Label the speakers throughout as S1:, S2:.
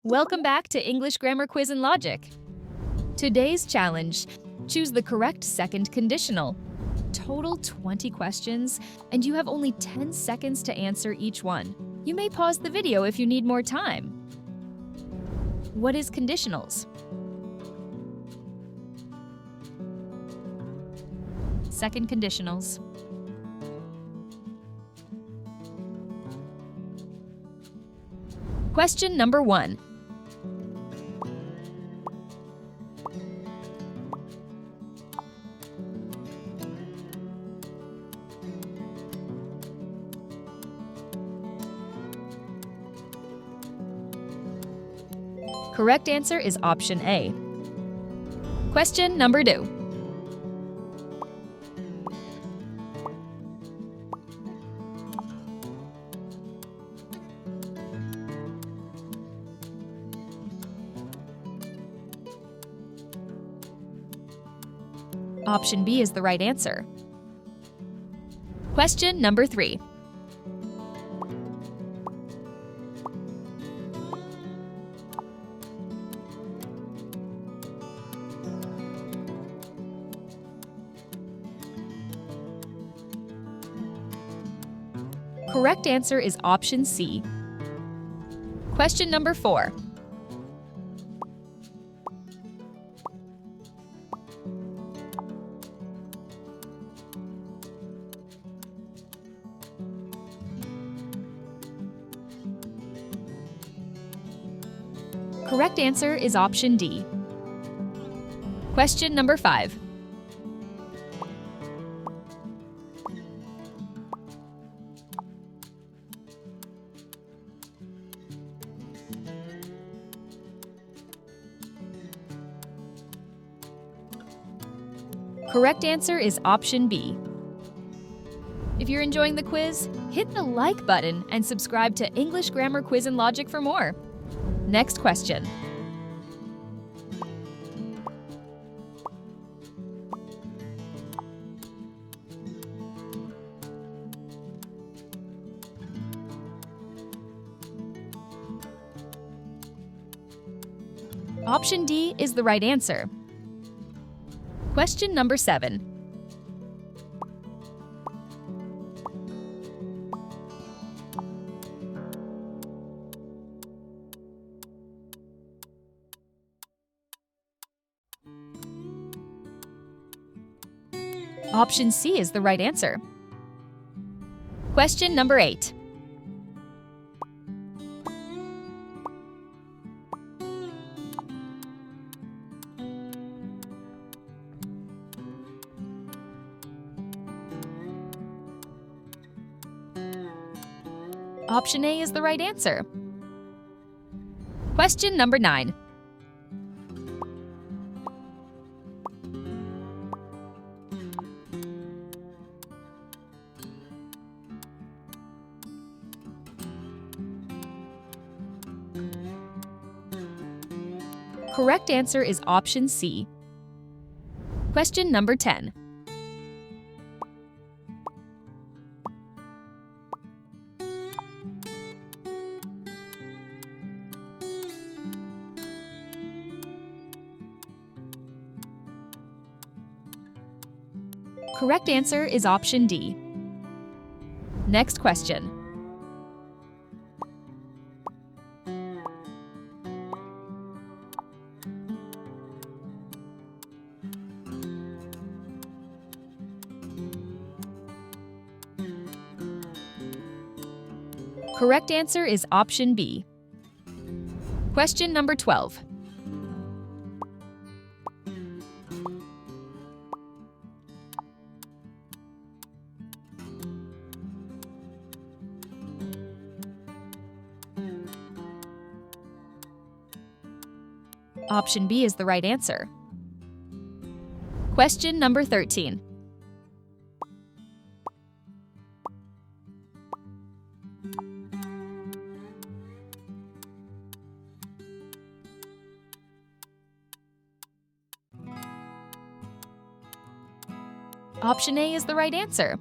S1: Welcome back to English Grammar Quiz and Logic. Today's challenge: choose the correct second conditional. Total 20 questions, and you have only 10 seconds to answer each one. You may pause the video if you need more time. What is conditionals? Second conditionals. Question number 1. Correct answer is option A. Question number 2. Option B is the right answer. Question number 3. Correct answer is option C. Question number 4. Correct answer is option D. Question number 5. Correct answer is option B. If you're enjoying the quiz, hit the like button and subscribe to English Grammar Quiz and Logic for more. Next question. Option D is the right answer. Question number 7. Option C is the right answer. Question number 8. Option A is the right answer. Question number 9. Correct answer is option C. Question number 10. Correct answer is option D. Next question. Correct answer is option B. Question number 12. Option B is the right answer. Question number 13. Option A is the right answer.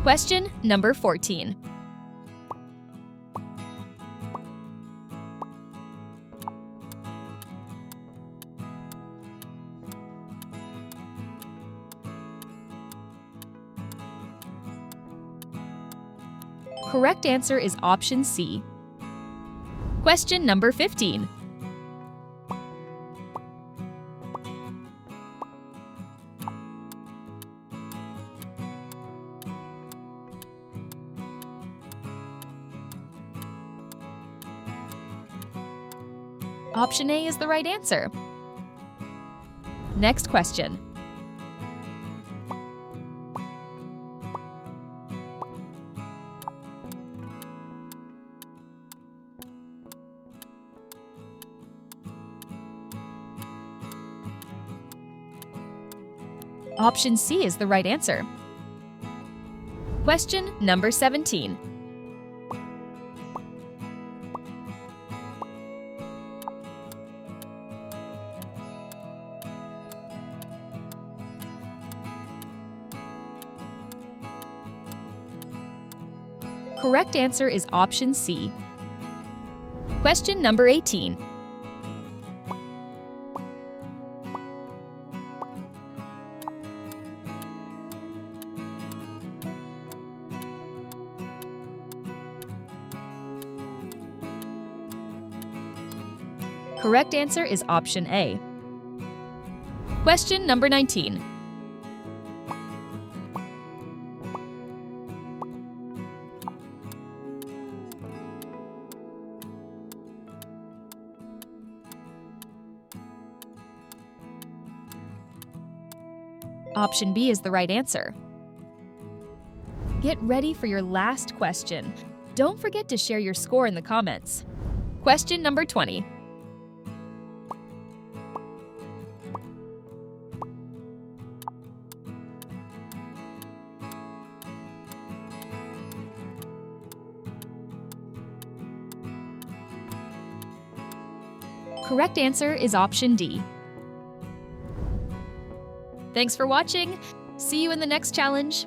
S1: Question number 14. Correct answer is option C. Question number 15. Option A is the right answer. Next question. Option C is the right answer. Question number 17. Correct answer is option C. Question number 18. Correct answer is option A. Question number 19. Option B is the right answer. Get ready for your last question. Don't forget to share your score in the comments. Question number 20. Correct answer is option D. Thanks for watching. See you in the next challenge.